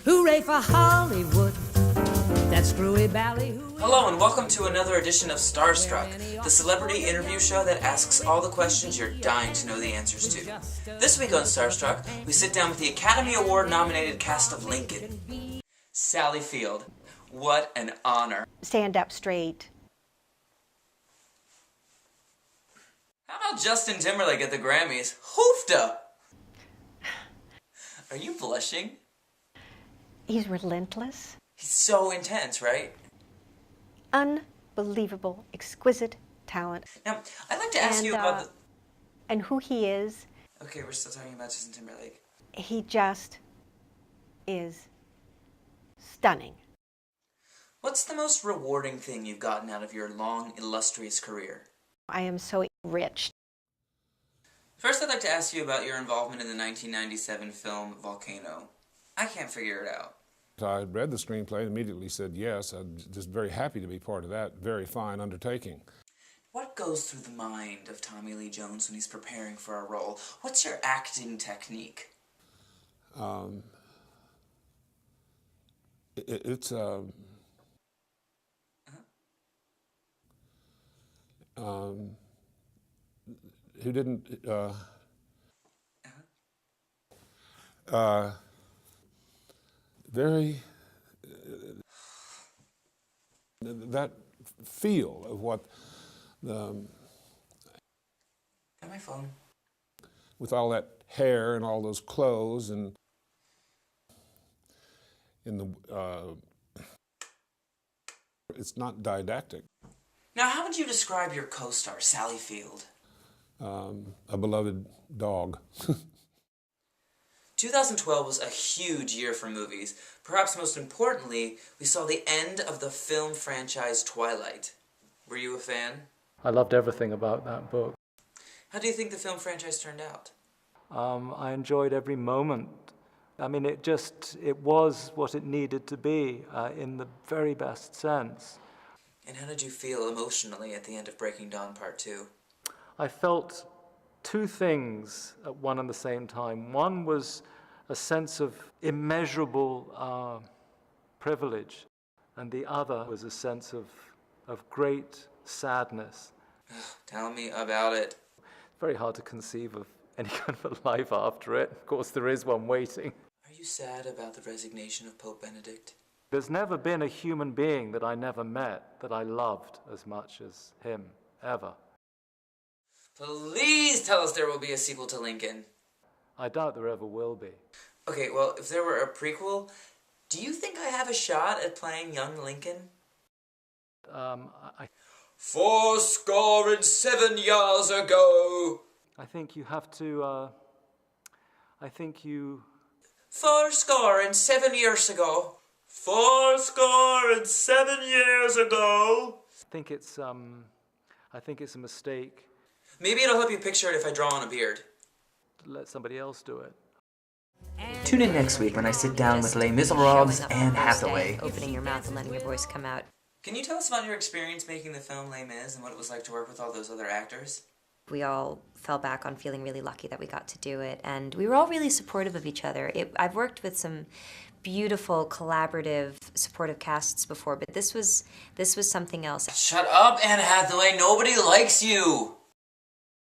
Hooray for Hollywood, that screwy ballyhoo. Hello and welcome to another edition of Starstruck, the celebrity interview show that asks all the questions you're dying to know the answers to. This week on Starstruck, we sit down with the Academy Award nominated cast of Lincoln. Sally Field, what an honor. Stand up straight. How about Justin Timberlake at the Grammys? Hoofda! Are you blushing? He's relentless. He's so intense, right? Unbelievable, exquisite talent. Now, I'd like to ask you about and who he is. Okay, we're still talking about Justin Timberlake. He just is stunning. What's the most rewarding thing you've gotten out of your long, illustrious career? I am so rich. First, I'd like to ask you about your involvement in the 1997 film Volcano. I can't figure it out. I read the screenplay and immediately said yes. I'm just very happy to be part of that very fine undertaking. What goes through the mind of Tommy Lee Jones when he's preparing for a role? What's your acting technique? Who didn't, very, that feel of what Got my phone. with all that hair and all those clothes and in the, it's not didactic. Now, how would you describe your co-star, Sally Field? A beloved dog. 2012 was a huge year for movies. Perhaps most importantly, we saw the end of the film franchise Twilight. Were you a fan? I loved everything about that book. How do you think the film franchise turned out? I enjoyed every moment. I mean, it was what it needed to be in the very best sense. And how did you feel emotionally at the end of Breaking Dawn Part 2? I felt two things at one and the same time. One was a sense of immeasurable privilege, and the other was a sense of great sadness. Tell me about it. It's very hard to conceive of any kind of a life after it. Of course, there is one waiting. Are you sad about the resignation of Pope Benedict? There's never been a human being that I never met that I loved as much as him, ever. Please tell us there will be a sequel to Lincoln. I doubt there ever will be. Okay, well, if there were a prequel, do you think I have a shot at playing young Lincoln? 7 years ago. I think you have to, 7 years ago. 7 years ago. I think it's a mistake Maybe it'll help you picture it if I draw on a beard. to let somebody else do it. Tune in next week when I sit down with Les Miserables and Hathaway. Opening your mouth and letting your voice come out. Can you tell us about your experience making the film Les Mis and what it was like to work with all those other actors? We all fell back on feeling really lucky that we got to do it, and we were all really supportive of each other. I've worked with some beautiful, collaborative, supportive casts before, but this was something else. Shut up, Anne Hathaway. Nobody likes you.